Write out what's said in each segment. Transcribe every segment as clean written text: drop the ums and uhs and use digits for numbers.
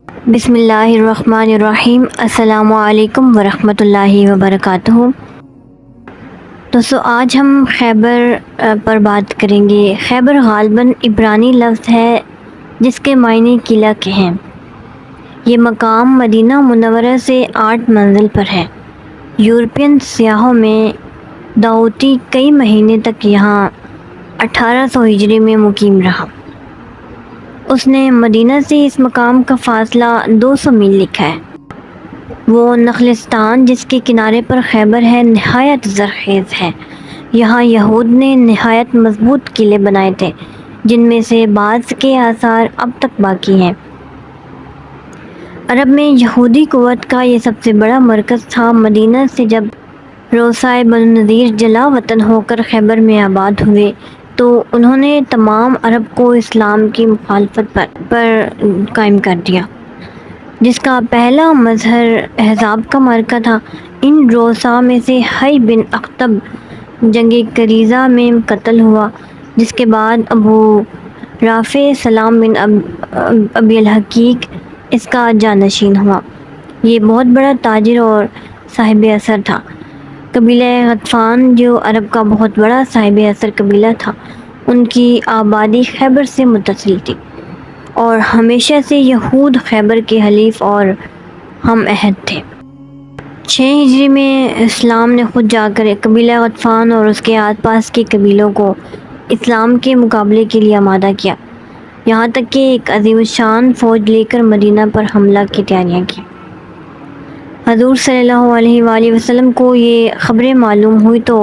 بسم اللہ الرحمن الرحیم۔ السلام علیکم ورحمۃ اللہ وبرکاتہ۔ دوستو آج ہم خیبر پر بات کریں گے۔ خیبر غالباً عبرانی لفظ ہے جس کے معنی قلعہ کے ہیں۔ یہ مقام مدینہ منورہ سے 8 منزل پر ہے۔ یورپین سیاحوں میں داؤتی کئی مہینے تک یہاں 1800 ہجری میں مقیم رہا۔ اس نے مدینہ سے اس مقام کا فاصلہ 200 میل لکھا ہے۔ وہ نخلستان جس کے کنارے پر خیبر ہے نہایت زرخیز ہے۔ یہاں یہود نے نہایت مضبوط قلعے بنائے تھے جن میں سے بعض کے آثار اب تک باقی ہیں۔ عرب میں یہودی قوت کا یہ سب سے بڑا مرکز تھا۔ مدینہ سے جب روسائے بنو نذیر جلا وطن ہو کر خیبر میں آباد ہوئے تو انہوں نے تمام عرب کو اسلام کی مخالفت پر قائم کر دیا، جس کا پہلا مظہر احزاب کا معرکہ تھا۔ ان روسا میں سے حی بن اخطب جنگ کریزہ میں قتل ہوا، جس کے بعد ابو رافع سلام بن ابی الحقیق اس کا جانشین ہوا۔ یہ بہت بڑا تاجر اور صاحب اثر تھا۔ قبیلہ غطفان جو عرب کا بہت بڑا صاحب اثر قبیلہ تھا، ان کی آبادی خیبر سے متصل تھی اور ہمیشہ سے یہود خیبر کے حلیف اور ہم عہد تھے۔ 6 ہجری میں اسلام نے خود جا کر قبیلہ غطفان اور اس کے آس پاس کے قبیلوں کو اسلام کے مقابلے کے لیے آمادہ کیا، یہاں تک کہ ایک عظیم الشان فوج لے کر مدینہ پر حملہ کی تیاریاں کی۔ حضور صلی اللہ علیہ وآلہ وسلم کو یہ خبریں معلوم ہوئی تو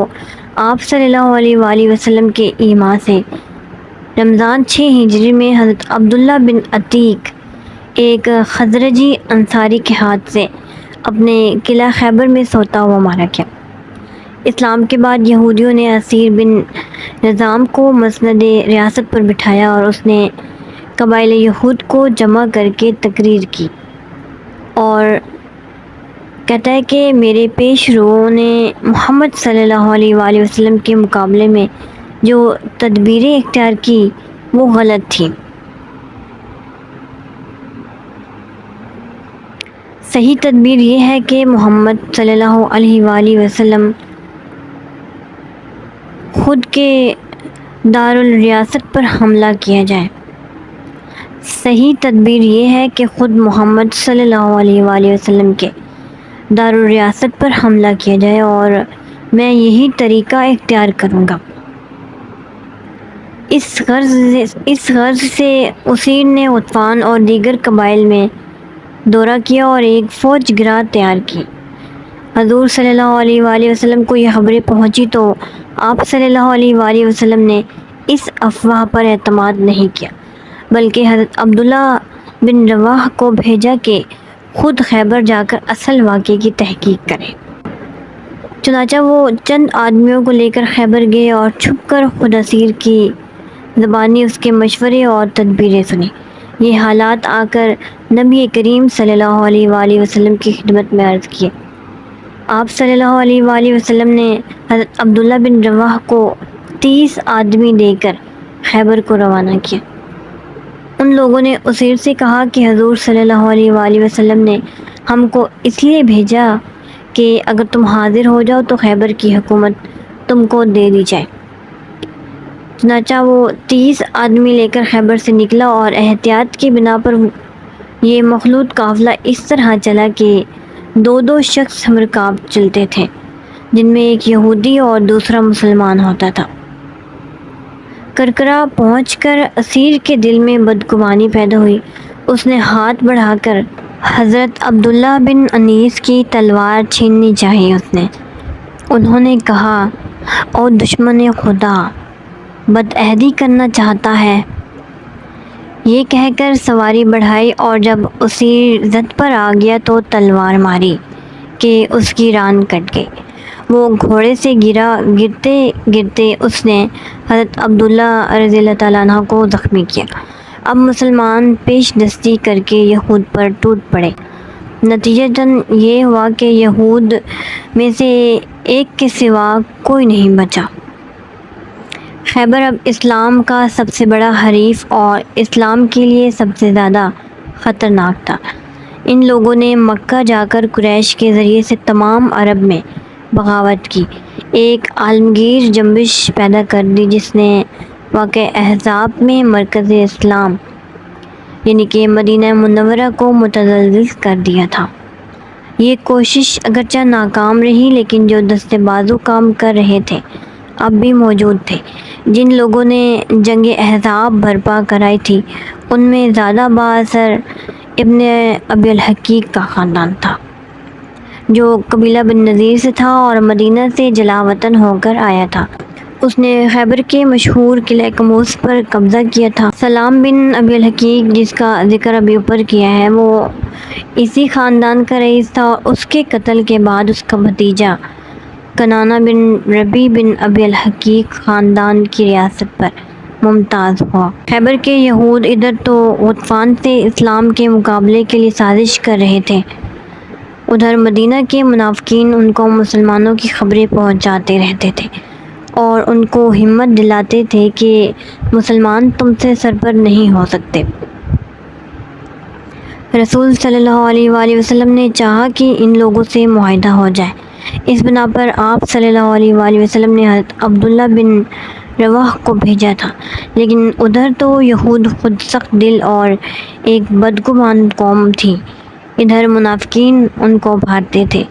آپ صلی اللہ علیہ وآلہ وسلم کے ایما سے رمضان 6 ہجری میں حضرت عبداللہ بن عتیق ایک خزرجی انصاری کے ہاتھ سے اپنے قلعہ خیبر میں سوتا ہوا مارا گیا۔ اسلام کے بعد یہودیوں نے اسیر بن نظام کو مسند ریاست پر بٹھایا اور اس نے قبائل یہود کو جمع کر کے تقریر کی اور کہتا ہے کہ میرے پیش روؤں نے محمد صلی اللہ علیہ وآلہ وسلم کے مقابلے میں جو تدبیریں اختیار کی وہ غلط تھیں۔ صحیح تدبیر یہ ہے کہ محمد صلی اللہ علیہ وآلہ وسلم خود کے دارالریاست پر حملہ کیا جائے۔ صحیح تدبیر یہ ہے کہ خود محمد صلی اللہ علیہ وآلہ وسلم کے دارالریاست پر حملہ کیا جائے اور میں یہی طریقہ اختیار کروں گا۔ اس غرض سے اسیر نے غطفان اور دیگر قبائل میں دورہ کیا اور ایک فوج گرا تیار کی۔ حضور صلی اللہ علیہ وآلہ وسلم کو یہ خبریں پہنچی تو آپ صلی اللہ علیہ وآلہ وسلم نے اس افواہ پر اعتماد نہیں کیا بلکہ حضرت عبداللہ بن رواحہ کو بھیجا کہ خود خیبر جا کر اصل واقعے کی تحقیق کرے۔ چنانچہ وہ چند آدمیوں کو لے کر خیبر گئے اور چھپ کر خود اسیر کی زبانی اس کے مشورے اور تدبیریں سنی۔ یہ حالات آ کر نبی کریم صلی اللہ علیہ وآلہ وسلم کی خدمت میں عرض کیے۔ آپ صلی اللہ علیہ وآلہ وسلم نے حضرت عبداللہ بن رواحہ کو 30 آدمی دے کر خیبر کو روانہ کیا۔ ان لوگوں نے اسیر سے کہا کہ حضور صلی اللہ علیہ وآلہ وسلم نے ہم کو اس لیے بھیجا کہ اگر تم حاضر ہو جاؤ تو خیبر کی حکومت تم کو دے دی جائے۔ چنانچہ وہ 30 آدمی لے کر خیبر سے نکلا اور احتیاط کی بنا پر یہ مخلوط قافلہ اس طرح چلا کہ 2 شخص مرکاب چلتے تھے جن میں ایک یہودی اور دوسرا مسلمان ہوتا تھا۔ کرکرا پہنچ کر اسیر کے دل میں بدگمانی پیدا ہوئی۔ اس نے ہاتھ بڑھا کر حضرت عبداللہ بن انیس کی تلوار چھیننی چاہی۔ انہوں نے کہا او دشمن خدا، بدعہدی کرنا چاہتا ہے؟ یہ کہہ کر سواری بڑھائی اور جب اسیر زد پر آ گیا تو تلوار ماری کہ اس کی ران کٹ گئی۔ وہ گھوڑے سے گرتے گرتے اس نے حضرت عبداللہ رضی اللہ تعالیٰ عنہ کو زخمی کیا۔ اب مسلمان پیش دستی کر کے یہود پر ٹوٹ پڑے۔ نتیجتاً یہ ہوا کہ یہود میں سے ایک کے سوا کوئی نہیں بچا۔ خیبر اب اسلام کا سب سے بڑا حریف اور اسلام کے لیے سب سے زیادہ خطرناک تھا۔ ان لوگوں نے مکہ جا کر قریش کے ذریعے سے تمام عرب میں بغاوت کی، ایک عالمگیر جنبش پیدا کر دی جس نے واقع احزاب میں مرکز اسلام یعنی کہ مدینہ منورہ کو متزلزل کر دیا تھا۔ یہ کوشش اگرچہ ناکام رہی لیکن جو دستے بازو کام کر رہے تھے اب بھی موجود تھے۔ جن لوگوں نے جنگ احزاب برپا کرائی تھی ان میں زیادہ بااثر ابن ابی الحقیق کا خاندان تھا، جو قبیلہ بن نذیر سے تھا اور مدینہ سے جلا وطن ہو کر آیا تھا۔ اس نے خیبر کے مشہور قلعہ کموس پر قبضہ کیا تھا۔ سلام بن ابی الحقیق جس کا ذکر ابھی اوپر کیا ہے وہ اسی خاندان کا رئیس تھا، اور اس کے قتل کے بعد اس کا بھتیجا کنانہ بن ربیع بن ابی الحقیق خاندان کی ریاست پر ممتاز ہوا۔ خیبر کے یہود ادھر تو غطفان سے اسلام کے مقابلے کے لیے سازش کر رہے تھے، ادھر مدینہ کے منافقین ان کو مسلمانوں کی خبریں پہنچاتے رہتے تھے اور ان کو ہمت دلاتے تھے کہ مسلمان تم سے سربر نہیں ہو سکتے۔ رسول صلی اللہ علیہ وآلہ وسلم نے چاہا کہ ان لوگوں سے معاہدہ ہو جائے۔ اس بنا پر آپ صلی اللہ علیہ وآلہ وسلم نے حضرت عبداللہ بن رواح کو بھیجا تھا، لیکن ادھر تو یہود خود سخت دل اور ایک بدگمان قوم تھی، ادھر منافقین ان کو بھارتے تھے۔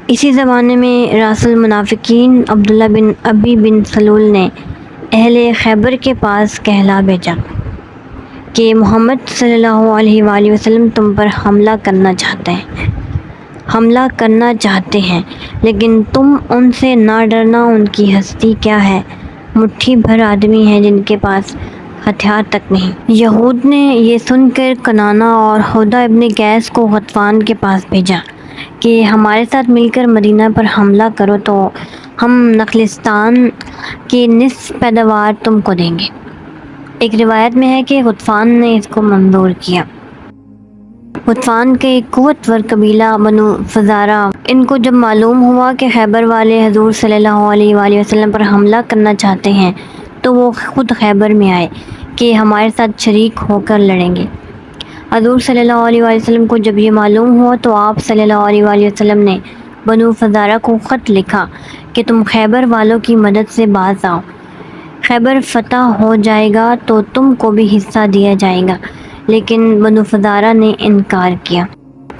اسی زمانے میں رأس المنافقین عبداللہ بن ابی بن سلول نے اہل خیبر کے پاس کہلا بھیجا کہ محمد صلی اللہ علیہ وآلہ وسلم تم پر حملہ کرنا چاہتے ہیں، لیکن تم ان سے نہ ڈرنا، ان کی ہستی کیا ہے، مٹھی بھر آدمی ہیں جن کے پاس ہتھیار تک نہیں۔ یہود نے یہ سن کر کنانہ اور حودہ ابن قیس کو غطفان کے پاس بھیجا کہ ہمارے ساتھ مل کر مدینہ پر حملہ کرو تو ہم نخلستان کی نصف پیداوار تم کو دیں گے۔ ایک روایت میں ہے کہ غطفان نے اس کو منظور کیا۔ غطفان کے ایک قوتور قبیلہ بنو فزارہ، ان کو جب معلوم ہوا کہ خیبر والے حضور صلی اللہ علیہ وآلہ وسلم پر حملہ کرنا چاہتے ہیں تو وہ خود خیبر میں آئے کہ ہمارے ساتھ شریک ہو کر لڑیں گے۔ حضور صلی اللہ علیہ وآلہ وسلم کو جب یہ معلوم ہوا تو آپ صلی اللہ علیہ وآلہ وسلم نے بنو فزارہ کو خط لکھا کہ تم خیبر والوں کی مدد سے باز آؤ، خیبر فتح ہو جائے گا تو تم کو بھی حصہ دیا جائے گا، لیکن بنو فزارہ نے انکار کیا۔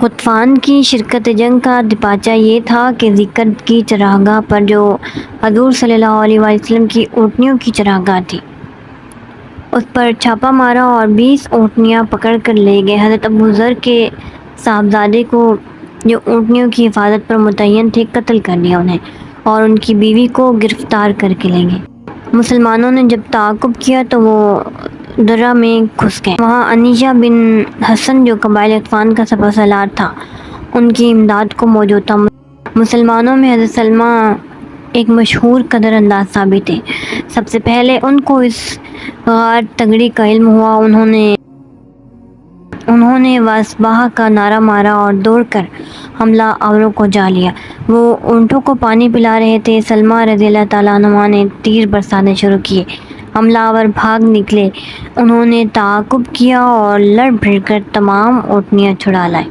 غطفان کی شرکت جنگ کا دپاچہ یہ تھا کہ ذکر کی چراگاہ پر جو حضور صلی اللہ علیہ وآلہ وسلم کی اونٹنیوں کی چراگاہ تھی اس پر چھاپا مارا اور 20 اونٹنیاں پکڑ کر لے گئے۔ حضرت ابو ذر کے صاحبزادے کو جو اونٹنیوں کی حفاظت پر متعین تھے قتل کر دیا انہیں، اور ان کی بیوی کو گرفتار کر کے لے گئے۔ مسلمانوں نے جب تعاقب کیا تو وہ درہ میں گھس گئے۔ وہاں انیشہ بن حصن جو قبائل غطفان کا سپہ سالار تھا ان کی امداد کو موجود تھا۔ مسلمانوں میں حضرت سلمہ ایک مشہور قدر انداز ثابت تھے۔ سب سے پہلے ان کو اس غار تگڑی کا علم ہوا، انہوں نے واسباہ کا نعرہ مارا اور دوڑ کر حملہ آوروں کو جا لیا۔ وہ اونٹوں کو پانی پلا رہے تھے۔ سلمہ رضی اللہ تعالیٰ عنہ نے تیر برسانے شروع کیے، حملہ آور بھاگ نکلے، انہوں نے تعاقب کیا اور لڑ بھڑ کر تمام اونٹنیاں چھڑا لائے۔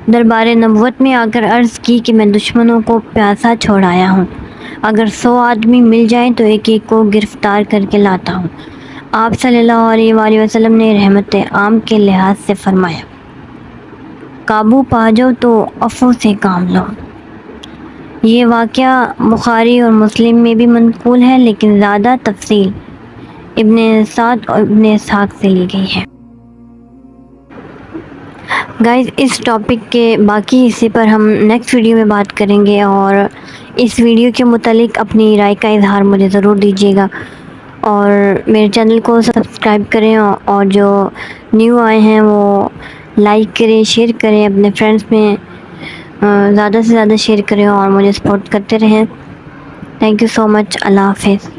دربار نبوت میں آ کر عرض کی کہ میں دشمنوں کو پیاسا چھوڑ آیا ہوں، اگر 100 آدمی مل جائیں تو ایک ایک کو گرفتار کر کے لاتا ہوں۔ آپ صلی اللہ علیہ وآلہ وسلم نے رحمت عام کے لحاظ سے فرمایا، قابو پا جاؤ تو عفو سے کام لو۔ یہ واقعہ بخاری اور مسلم میں بھی منقول ہے لیکن زیادہ تفصیل ابن سعد اور ابن اسحاق سے لی گئی ہے۔ گائز اس ٹاپک کے باقی حصے پر ہم نیکسٹ ویڈیو میں بات کریں گے، اور اس ویڈیو کے متعلق اپنی رائے کا اظہار مجھے ضرور دیجیے گا، اور میرے چینل کو سبسکرائب کریں، اور جو نیو آئے ہیں وہ لائک کریں، شیئر کریں، اپنے فرینڈس میں زیادہ سے زیادہ شیئر کریں اور مجھے سپورٹ کرتے رہیں۔ تھینک یو سو مچ۔ اللہ حافظ۔